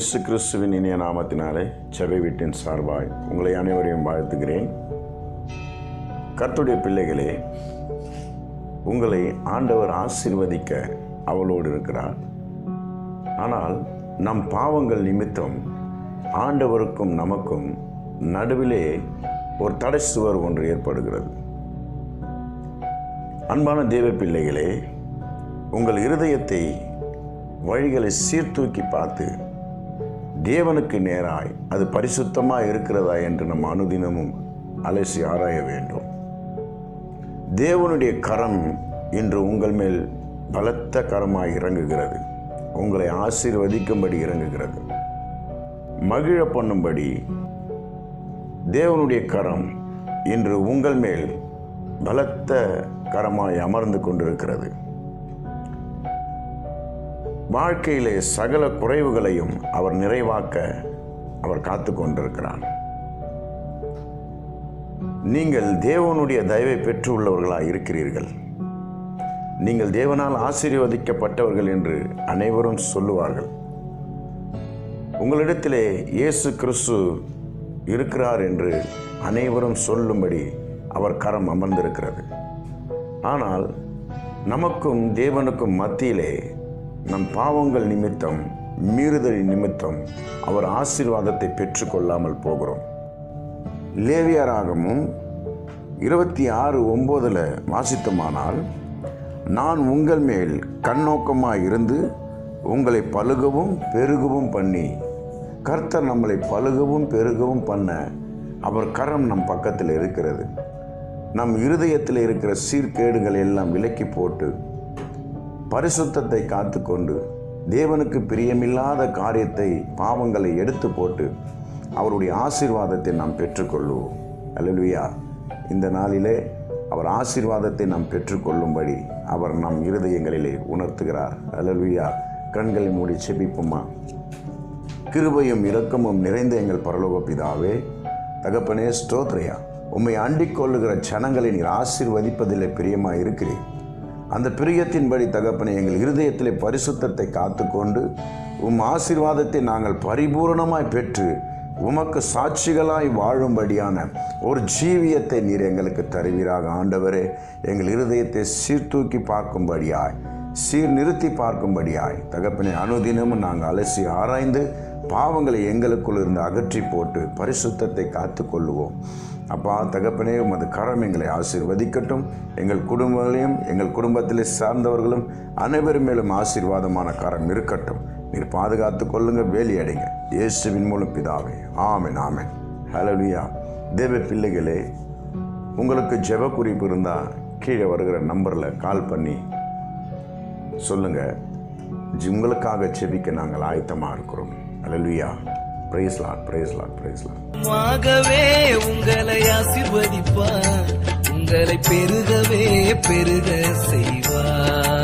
இயேசு கிறிஸ்துவின் இனிய நாமத்தினாலே சபை வீட்டின் சார்பாய் உங்களை அனைவரையும் வாழ்த்துகிறேன். கர்த்தருடைய பிள்ளைகளே, உங்களை ஆண்டவர் ஆசீர்வதிக்க அவளோடு இருக்கிறார். ஆனால் நம் பாவங்கள் நிமித்தம் ஆண்டவருக்கும் நமக்கும் நடுவிலே ஒரு தடை சுவர் ஒன்று ஏற்படுகிறது. அன்பான தேவ பிள்ளைகளே, உங்கள் இருதயத்தை வழிகளை சீர்தூக்கி பார்த்து தேவனுக்கு நேராய் அது பரிசுத்தமாக இருக்கிறதா என்று நம் அனுதினமும் அலசி ஆராய வேண்டும். தேவனுடைய கரம் இன்று உங்கள் மேல் பலத்த கரமாய் இறங்குகிறது. உங்களை ஆசீர்வதிக்கும்படி இறங்குகிறது. மகிழ பண்ணும்படி தேவனுடைய கரம் இன்று உங்கள் மேல் பலத்த கரமாய் அமர்ந்து கொண்டிருக்கிறது. வாழ்க்கையிலே சகல குறைவுகளையும் அவர் நிறைவாக்க அவர் காத்து கொண்டிருக்கிறார். நீங்கள் தேவனுடைய தயவை பெற்றுள்ளவர்களாக இருக்கிறீர்கள். நீங்கள் தேவனால் ஆசீர்வதிக்கப்பட்டவர்கள் என்று அனைவரும் சொல்லுவார்கள். உங்களிடத்திலே இயேசு கிறிஸ்து இருக்கிறார் என்று அனைவரும் சொல்லும்படி அவர் கரம் அமர்ந்திருக்கிறது. ஆனால் நமக்கும் தேவனுக்கும் மத்தியிலே நம் பாவங்கள் நிமித்தம், மீறுதலின் நிமித்தம் அவர் ஆசீர்வாதத்தை பெற்றுக்கொள்ளாமல் போகிறோம். லேவியராகமும் 26:9 வாசித்தமானால், நான் உங்கள் மேல் கண்ணோக்கமாக இருந்து உங்களை பலுகவும் பெருகவும் பண்ணி, கர்த்தர் நம்மளை பலுகவும் பெருகவும் பண்ண அவர் கரம் நம் பக்கத்தில் இருக்கிறது. நம் இருதயத்தில் இருக்கிற சீர்கேடுகள் எல்லாம் விலக்கி போட்டு பரிசுத்தத்தை காத்து கொண்டு தேவனுக்கு பிரியமில்லாத காரியத்தை, பாவங்களை எடுத்து போட்டு அவருடைய ஆசீர்வாதத்தை நாம் பெற்றுக்கொள்வோம். அல்லேலூயா. இந்த நாளிலே அவர் ஆசீர்வாதத்தை நாம் பெற்றுக்கொள்ளும்படி அவர் நம் இருதயங்களிலே உணர்த்துகிறார். அல்லேலூயா. கண்களை மூடி செபிப்போமா. கிருபையும் இரக்கமும் நிறைந்த எங்கள் பரலோக பிதாவே, தகப்பனே, ஸ்தோத்திரையா. உம்மை அண்டிக் கொள்ளுகிற ஜனங்களை நீர் ஆசீர்வதிப்பதிலே பிரியமாக இருக்கிறேன். அந்த பிரியத்தின்படி தகப்பனே, எங்கள் இருதயத்திலே பரிசுத்தத்தை காத்துக்கொண்டு ஆசீர்வாதத்தை நாங்கள் பரிபூரணமாய் பெற்று உமக்கு சாட்சிகளாய் வாழும்படியான ஒரு ஜீவியத்தை நீர் எங்களுக்கு தருவீராக. ஆண்டவரே, எங்கள் இருதயத்தை சீர்தூக்கி பார்க்கும்படியாய், சீர் நிறுத்தி பார்க்கும்படியாய் தகப்பனே, அனுதினமும் நாங்கள் அலசி ஆராய்ந்து பாவங்களை எங்களுக்குள் இருந்து அகற்றி போட்டு பரிசுத்தத்தை காத்து கொள்ளுவோம். அப்பா தகப்பனே, உமது கரம் எங்களை ஆசீர்வதிக்கட்டும். எங்கள் குடும்பங்களையும் எங்கள் குடும்பத்திலே சார்ந்தவர்களும் அனைவரும் மேலும் ஆசீர்வாதமான கரம் இருக்கட்டும். நீர் பாதுகாத்து கொள்ளுங்க, வேலி அடைங்க. இயேசுவின் மூலம் பிதாவே, ஆமென், ஆமென். ஹல்லேலூயா. தேவ பிள்ளைகளே, உங்களுக்கு ஜெப குறிப்பு இருந்தால் கீழே வருகிற நம்பரில் கால் பண்ணி சொல்லுங்கள். உங்களுக்காக ஜெபிக்க நாங்கள் ஆயத்தமாக இருக்கிறோம். ஹல்லேலூயா. Praise Lord, praise Lord, praise Lord. மாகவே உங்களை ஆசீர்வதிப்பார், உங்களை பெருகவே பெருக செய்வார்.